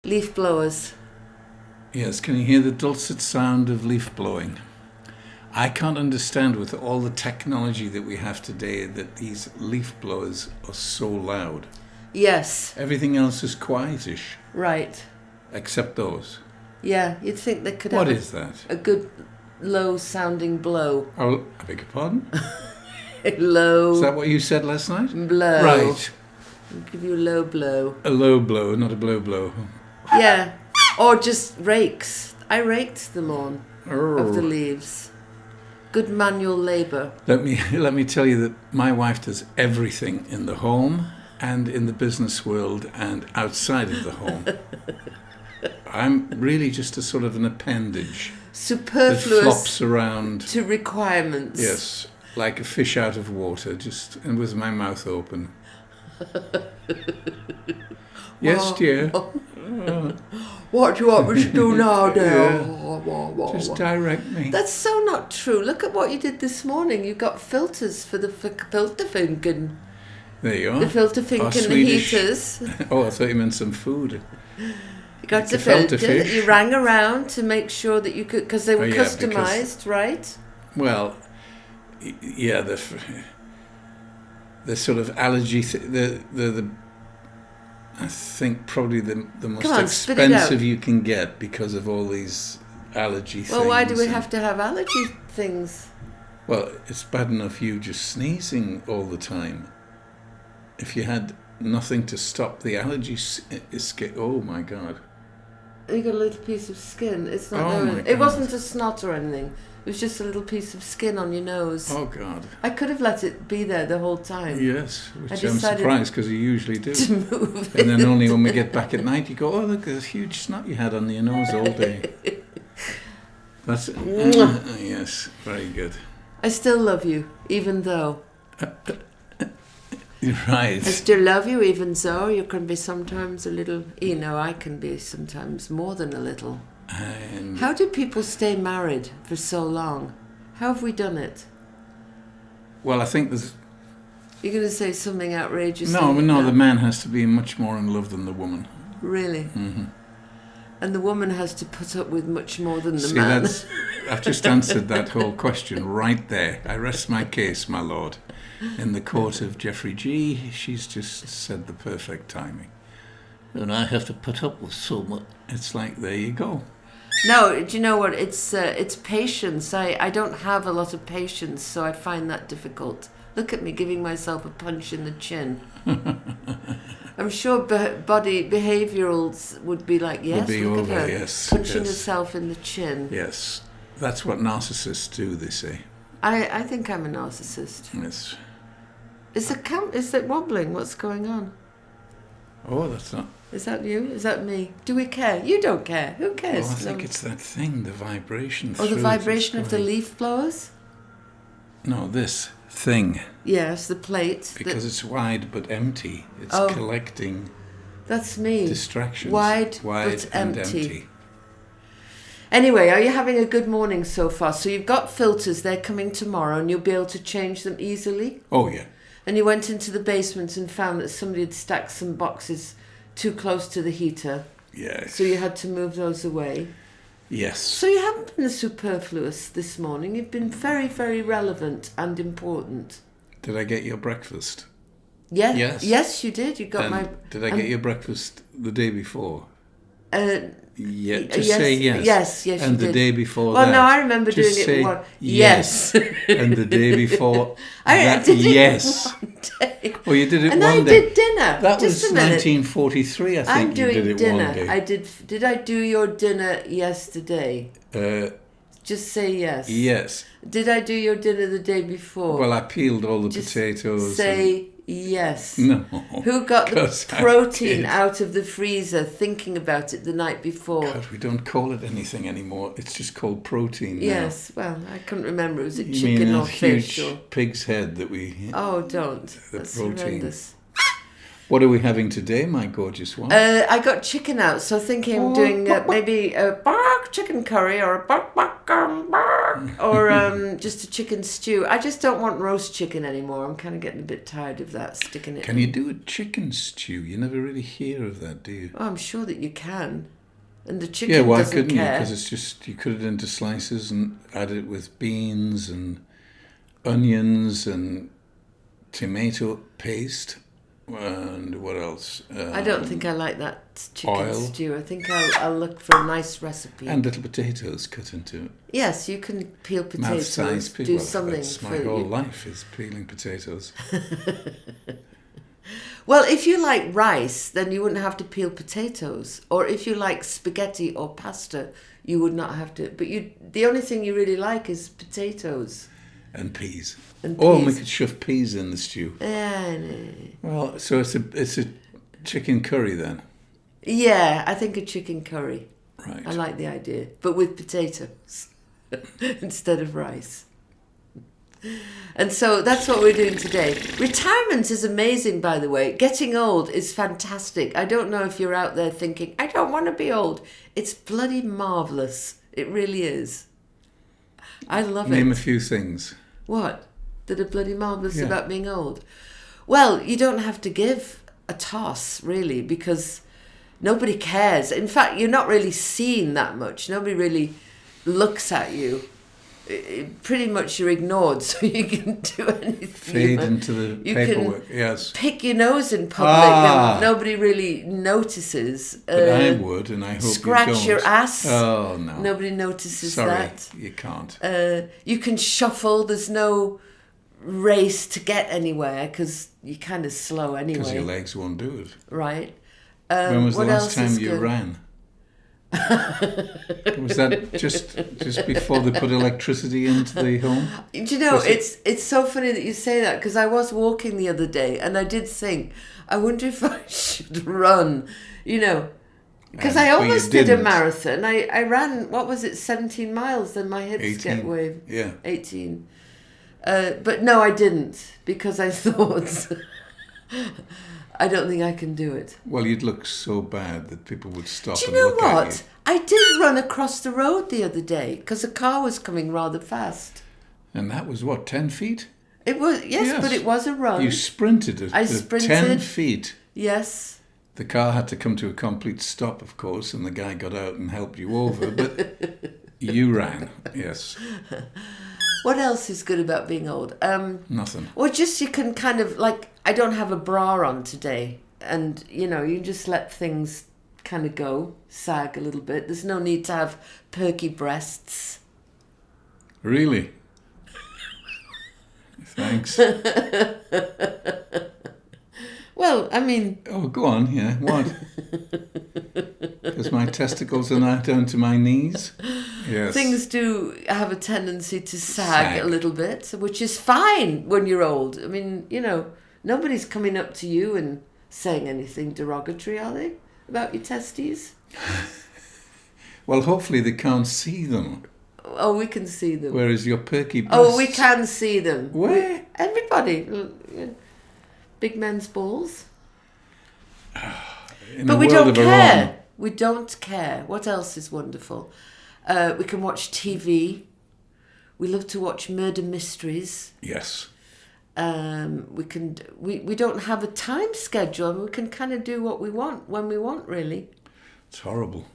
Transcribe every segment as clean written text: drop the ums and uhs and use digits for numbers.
Leaf blowers. Yes, can you hear the dulcet sound of leaf blowing? I can't understand with all the technology that we have today that these leaf blowers are so loud. Yes. Everything else is quietish. Right. Except those. Yeah, you'd think they could What have is that? a good low-sounding blow. Oh, I beg your pardon? Low. Is that what you said last night? Blow. Right. I'll give you a low blow. A low blow, not a blow blow. Yeah. Or just rakes. I raked the lawn of the Oh. leaves. Good manual labour. Let me tell you that my wife does everything in the home and in the business world and outside of the home. I'm really just a sort of an appendage that Superfluous flops around. to requirements. Yes, like a fish out of water, just and with my mouth open. Yes, dear. What do you want me to do now, dear? Just direct me. That's so not true. Look at what you did this morning. You got filters for the filterfinken. There you are. The filterfinken, the Swedish. heaters. Oh, I thought you meant some food. You got Like the a filter filter. fish. You rang around to make sure that you could, because they were Oh, yeah, customised, right? Well, yeah, the sort of allergy, the I think probably the most Come on, spit it out. expensive you can get because of all these allergy things. Well, why do we and- have to have allergy things? Well, it's bad enough you just sneezing all the time. If you had nothing to stop the allergy escape, oh my God. You got a little piece of skin. It's not. Oh, my It God. wasn't a snot or anything. It was just a little piece of skin on your nose. Oh God. I could have let it be there the whole time. Yes, I which I'm decided surprised because you usually do. To move And then it. only when we get back at night, you go, oh, look, there's a huge snot you had on your nose all day. That's yes, very good. I still love you, even though. You're right. I still love you, even though you can be sometimes a little. You know, I can be sometimes more than a little. And How do people stay married for so long? How have we done it? well, I think there's You're going to say something outrageous. no. The man has to be much more in love than the woman. Really? Hmm. And the woman has to put up with much more than the See, man. I've just answered that whole question right there. I rest my case, my lord. In the court of Geoffrey G, she's just said the perfect timing. And I have to put up with so much. It's like, there you go. No, do you know what? It's patience. I don't have a lot of patience, so I find that difficult. Look at me giving myself a punch in the chin. I'm sure body behaviorals would be like, yes, Would be look over, at her yes, punching yes. herself in the chin. Yes, that's what narcissists do, they say. I think I'm a narcissist. Yes. Is it wobbling? What's going on? Oh, that's not... Is that you? Is that me? Do we care? You don't care. Who Oh, cares? I think it's that thing, the vibration. Oh, the through vibration that's of the going- leaf blowers? No, this thing. Yes, the plate. Because it's wide but empty. It's Oh. collecting That's me. distractions. Wide but and empty. Anyway, are you having a good morning so far? So you've got filters, they're coming tomorrow and you'll be able to change them easily? Oh, yeah. And you went into the basement and found that somebody had stacked some boxes too close to the heater, Yes. so you had to move those away. Yes. So you haven't been superfluous this morning, you've been very, very relevant and important. Did I get your breakfast? Yeah. Yes. Yes, you did. You got And my... did I get your breakfast the day before? Yeah, just yes, say yes. Yes, yes, And you the did. day before Well, that. no, I remember just doing say it one. yes. And the day before I that, did it yes. one day. Oh, you did it And one I day. did dinner. That Just was a minute. 1943, I think I'm you doing did it dinner. one day. I did. Did I do your dinner yesterday? Just say yes. Yes. Did I do your dinner the day before? Well, I peeled all the Just potatoes. say yes. No. Who got the 'Cause I protein did. out of the freezer thinking about it the night before? God, we don't call it anything anymore. It's just called protein now. Yes, well, I couldn't remember. Was it You chicken mean or that fish? huge Or... pig's head that we... Oh, don't. The That's protein. horrendous. What are we having today, my gorgeous one? I got chicken out, so thinking I'm doing maybe a bark chicken curry or a bark or just a chicken stew. I just don't want roast chicken anymore. I'm kind of getting a bit tired of that, sticking it Can in. you do a chicken stew? You never really hear of that, do you? Oh, I'm sure that you can. And the chicken Yeah, why doesn't couldn't you? care. Because it's just, you cut it into slices and add it with beans and onions and tomato paste. And what else? I don't think I like that chicken oil. stew. I think I'll look for a nice recipe. And little potatoes cut into it. Yes, you can peel potatoes. Mouth-sized Do people. something That's for my whole you. life is peeling potatoes. Well, if you like rice, then you wouldn't have to peel potatoes. Or if you like spaghetti or pasta, you would not have to. But the only thing you really like is potatoes. And peas. And Oh, and we peas. could shove peas in the stew. No. Well, so it's a chicken curry then. Yeah, I think a chicken curry. Right. I like the idea. But with potatoes instead of rice. And so that's what we're doing today. Retirement is amazing, by the way. Getting old is fantastic. I don't know if you're out there thinking, I don't want to be old. It's bloody marvellous. It really is. I love Name it. a few things. What? That are bloody marvellous Yeah. about being old? Well, you don't have to give a toss, really, because nobody cares. In fact, you're not really seen that much. Nobody really looks at you. Pretty much you're ignored, so you can do anything. Fade into the You paperwork. Yes. Pick your nose in public and nobody really notices. But I would, and I hope Scratch you don't. your ass. Oh, no. Nobody notices Sorry, that. you can't. You can shuffle. There's no race to get anywhere because you're kind of slow anyway. Because your legs won't do it. Right. When was the what last else time is you good? ran? Was that just before they put electricity into the home? Do you know, Was it- it's so funny that you say that because I was walking the other day and I did think, I wonder if I should run, because I But you almost did a didn't. marathon. I ran, 17 miles, then my hips get 18. waved. Yeah. 18. But no, I didn't because I thought, I don't think I can do it. Well, you'd look so bad that people would stop Do you and know look at what? you. I did run across the road the other day because a car was coming rather fast. And that was, 10 feet? It was, yes, but it was a run. You sprinted I the sprinted. 10 feet. Yes. The car had to come to a complete stop, of course, and the guy got out and helped you over, but you ran, yes. What else is good about being old? Nothing. Well, just you can kind of, I don't have a bra on today. And, you just let things kind of go, sag a little bit. There's no need to have perky breasts. Really? Thanks. Well, I mean... Oh, go on, yeah, what? Because my testicles are now down to my knees? Yes. Things do have a tendency to sag Sag. a little bit, which is fine when you're old. I mean, nobody's coming up to you and saying anything derogatory, are they, about your testes? Well, hopefully they can't see them, Oh, we can see them. whereas your perky breasts... Oh, we can see them. Where? Everybody. Big men's balls. In But a we world don't of our care. own. We don't care. What else is wonderful? We can watch TV. We love to watch murder mysteries. Yes. We don't have a time schedule. We can kind of do what we want when we want, really. It's horrible.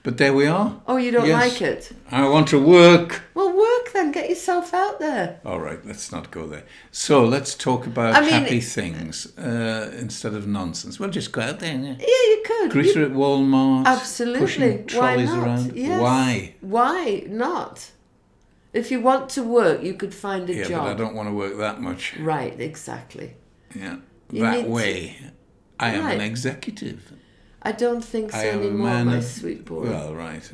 But there we are. Oh, you don't Yes. like it? I want to work. Well, work then. Get yourself out there. All right, let's not go there. So let's talk about I mean, happy things instead of nonsense. We'll just go out there. Yeah, you could. Greeter at Walmart. Absolutely. Pushing trolleys Why not? around. Yes. Why? Why not? If you want to work, you could find a Yeah, job. but I don't want to work that much. Right, exactly. Yeah, You that need to- way. I am an Right. executive. I don't think so I am a anymore, man my of... sweet boy. Well, right.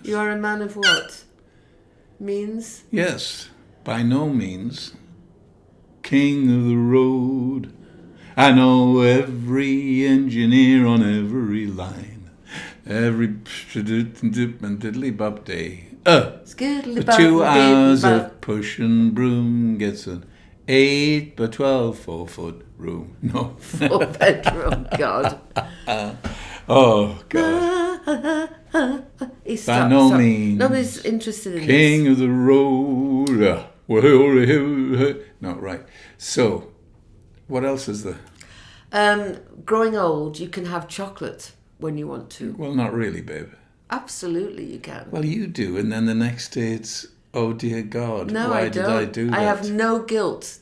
You are a man of what? Means? Yes, by no means. King of the road. I know every engineer on every line. Every and diddly bub day. The 2 hours of push and broom gets an 8 by 12, 4-foot room. No. 4-bedroom, God. Oh, God. By no means. Nobody's interested in King this. of the road. No, right. So, what else is there? Growing old, you can have chocolate when you want to. Well, not really, babe. Absolutely, you can. Well, you do, and then the next day it's, oh dear God, No, why I did don't. I do that? I have no guilt.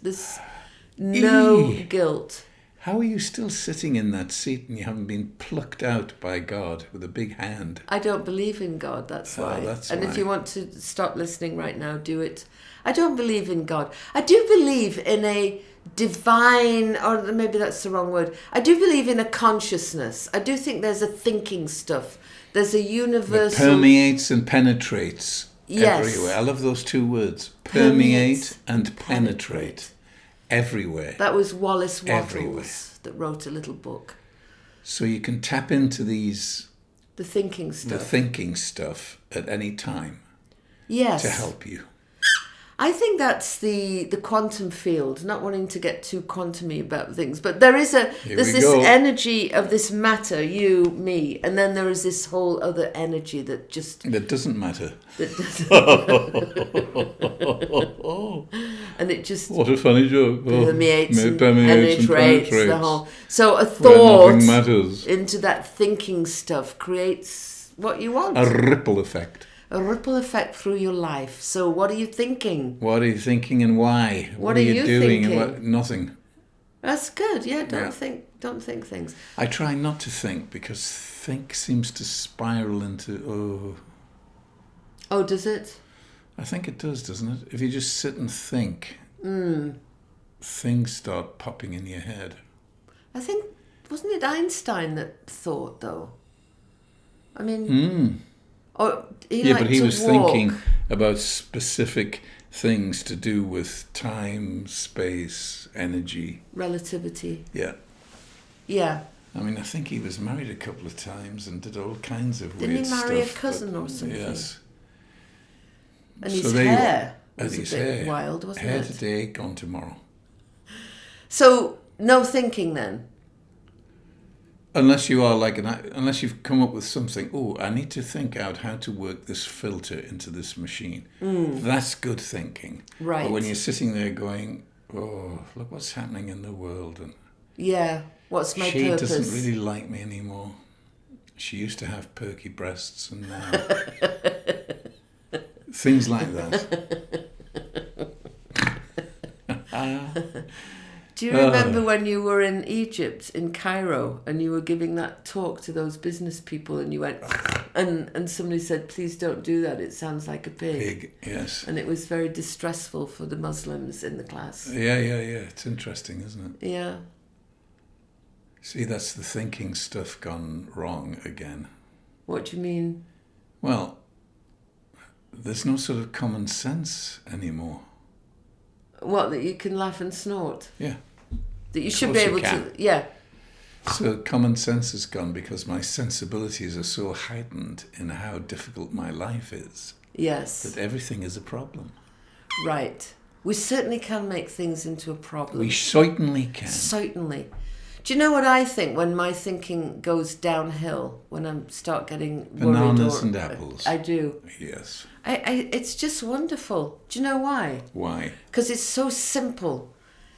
No Eee. guilt. How are you still sitting in that seat and you haven't been plucked out by God with a big hand? I don't believe in God, that's why. That's and why. if you want to stop listening right now, do it. I don't believe in God. I do believe in a divine, or maybe that's the wrong word. I do believe in a consciousness. I do think there's a thinking stuff. There's a It universal... permeates and penetrates Yes. everywhere. I love those two words. Permeate and penetrate. Everywhere. That was Wallace Everywhere. Wattles that wrote a little book. So you can tap into The thinking stuff. the thinking stuff at any time Yes. to help you. I think that's the quantum field, not wanting to get too quantum-y about things, but there's we this go. energy of this matter, you, me, and then there is this whole other energy that just... That doesn't matter. That doesn't, and it just What a funny joke. permeates and Permeates and penetrates the penetrates. whole... So a Where thought nothing matters. into that thinking stuff creates what you want. A ripple effect. A ripple effect through your life. So what are you thinking? What are you thinking and why? What are you doing? thinking? And nothing. That's good. Yeah, Yeah. don't think things. I try not to think because think seems to spiral into, Oh, does it? I think it does, doesn't it? If you just sit and think, things start popping in your head. I think, wasn't it Einstein that thought, though? I mean, or he Yeah, liked but he to was walk. thinking about specific things to do with time, space, energy. Relativity. Yeah. Yeah. I mean, I think he was married a couple of times and did all kinds of Didn't weird he marry stuff. a cousin or something? Yes. And So his there you are. hair And was his a bit hair. wild, wasn't Hair it? today, gone tomorrow. So, no thinking then? Unless you are unless you've come up with something, I need to think out how to work this filter into this machine. That's good thinking. Right. But when you're sitting there going, oh, look what's happening in the world, and Yeah. What's my she purpose? doesn't really like me anymore. She used to have perky breasts, and now things like that. Do you remember when you were in Egypt, in Cairo, and you were giving that talk to those business people, and you went, and somebody said, please don't do that, it sounds like a pig. Pig, yes. And it was very distressful for the Muslims in the class. Yeah. It's interesting, isn't it? Yeah. See, that's the thinking stuff gone wrong again. What do you mean? Well, there's no sort of common sense anymore. What, that you can laugh and snort? Yeah. That you should course be you able can. to... Yeah. So common sense is gone because my sensibilities are so heightened in how difficult my life is Yes. that everything is a problem. Right. We certainly can make things into a problem. We certainly can. Certainly. Do you know what I think when my thinking goes downhill, when I start getting worried? Bananas and apples. I do. Yes. It's just wonderful. Do you know why? Why? Because it's so simple.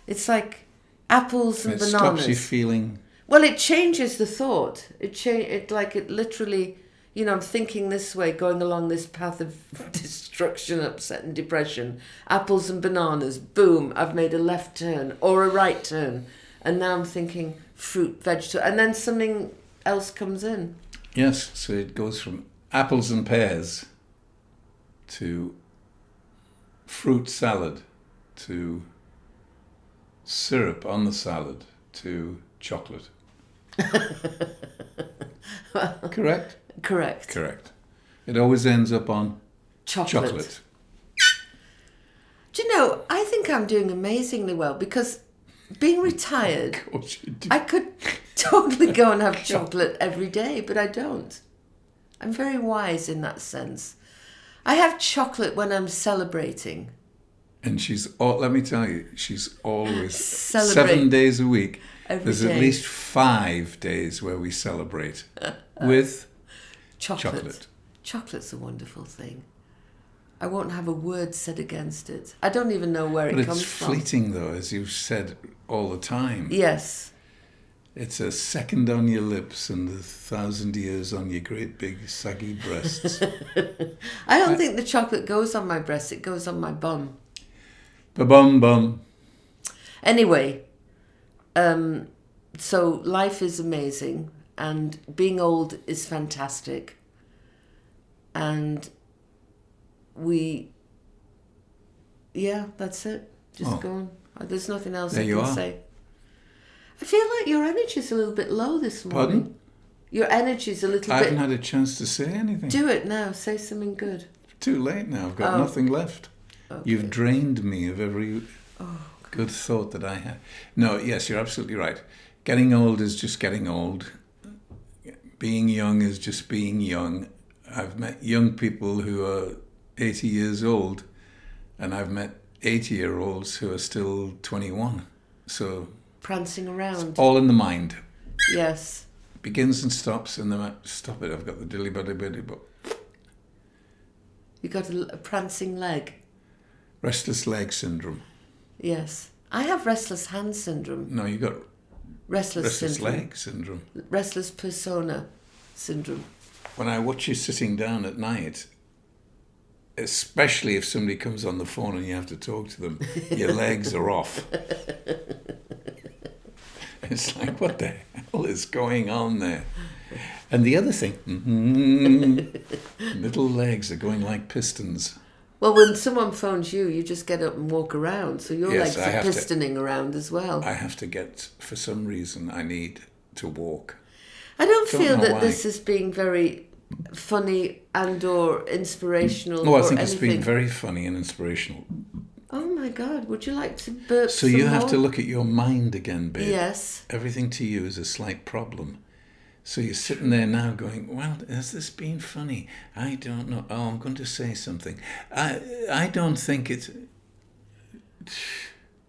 It's like apples and It bananas. stops you feeling... Well, it changes the thought. It literally, I'm thinking this way, going along this path of destruction, upset and depression. Apples and bananas, boom, I've made a left turn or a right turn. And now I'm thinking fruit, vegetable, and then something else comes in. Yes, so it goes from apples and pears to fruit salad to syrup on the salad to chocolate. Correct? Correct. Correct. It always ends up on Chocolate. Do you know, I think I'm doing amazingly well because being retired, Of course you do. I could totally go and have chocolate every day, but I don't. I'm very wise in that sense. I have chocolate when I'm celebrating. And let me tell you, she's always Celebrate 7 days a week. every There's day. at least 5 days where we celebrate with Chocolate. Chocolate's a wonderful thing. I won't have a word said against it. I don't even know where But it comes it's from. fleeting, though, as you've said all the time. Yes. It's a second on your lips and 1,000 years on your great big saggy breasts. I don't think the chocolate goes on my breast. It goes on my bum. Ba-bum bum. Anyway, so life is amazing and being old is fantastic. And that's it. Just go on. There's nothing else I can say. I feel like your energy's a little bit low this morning. Pardon? Your energy's a little bit... I haven't had a chance to say anything. Do it now. Say something good. Too late now. I've got nothing left. Okay. You've drained me of every good thought that I had. No, yes, you're absolutely right. Getting old is just getting old. Being young is just being young. I've met young people who are 80 years old, and I've met 80-year-olds who are still 21. So prancing around. it's all in the mind. Yes. Begins and stops in the mind. Stop it, I've got the dilly-buddy-buddy. You got a prancing leg. Restless leg syndrome. Yes. I have restless hand syndrome. No, you got Restless syndrome. leg syndrome. Restless persona syndrome. When I watch you sitting down at night, especially if somebody comes on the phone and you have to talk to them, your legs are off. It's like, what the hell is going on there? And the other thing, little legs are going like pistons. Well, when someone phones you, you just get up and walk around. So your Yes, legs are pistoning around as well. I have to get, for some reason, I need to walk. I don't feel know that why. this is being very funny and or inspirational Oh, I or think anything. it's been very funny and inspirational. Oh my God, would you like to burp So some you have more? to look at your mind again, babe. Yes. Everything to you is a slight problem. So you're sitting there now going, well, has this been funny? I don't know. Oh, I'm going to say something. I don't think it's...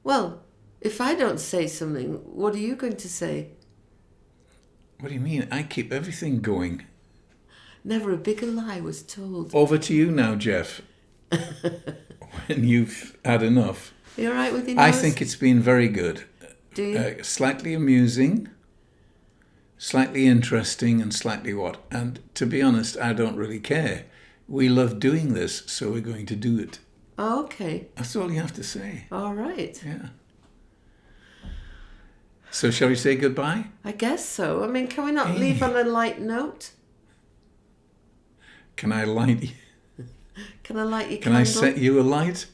Well, if I don't say something, what are you going to say? What do you mean? I keep everything going. Never a bigger lie was told. Over to you now, Jeff. When you've had enough. Are you all right with your nose? I think it's been very good. Do you? Slightly amusing, slightly interesting, and slightly what? And to be honest, I don't really care. We love doing this, so we're going to do it. Oh, okay. That's all you have to say. All right. Yeah. So shall we say goodbye? I guess so. I mean, can we not leave on a light note? Can I light you? Can I light your Can candle? I set you a light?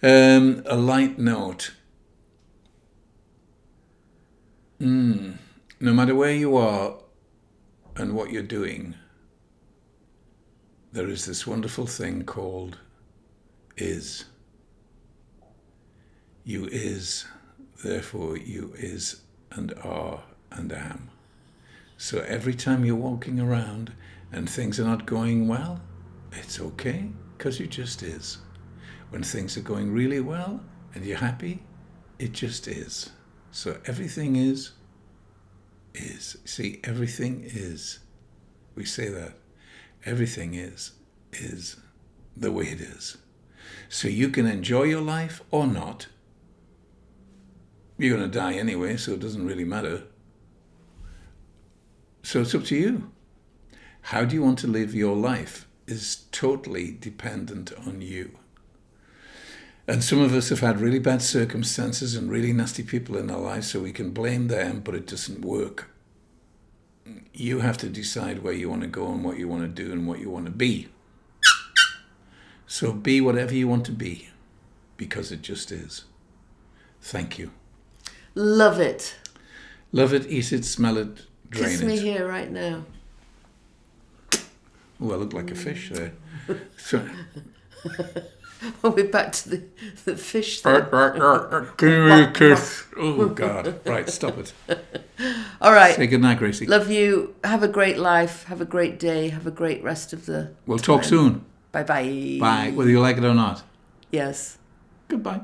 A light note. No matter where you are and what you're doing, there is this wonderful thing called is. You is, therefore you is and are and am. So every time you're walking around and things are not going well, it's okay, because you just is. When things are going really well and you're happy, it just is. So everything is. See, everything is. We say that. Everything is the way it is. So you can enjoy your life or not. You're going to die anyway, so it doesn't really matter. So it's up to you. How do you want to live your life is totally dependent on you. And some of us have had really bad circumstances and really nasty people in our lives, so we can blame them, but it doesn't work. You have to decide where you want to go and what you want to do and what you want to be. So be whatever you want to be, because it just is. Thank you. Love it. Love it, eat it, smell it, drain Kiss it. me here right now. Oh, I look like a fish there. So, Well, we're back to the fish thing. give me a kiss. Oh, God. Right, stop it. All right. Say goodnight, Gracie. Love you. Have a great life. Have a great day. Have a great rest of the We'll talk soon. Bye-bye. Bye, whether you like it or not. Yes. Goodbye.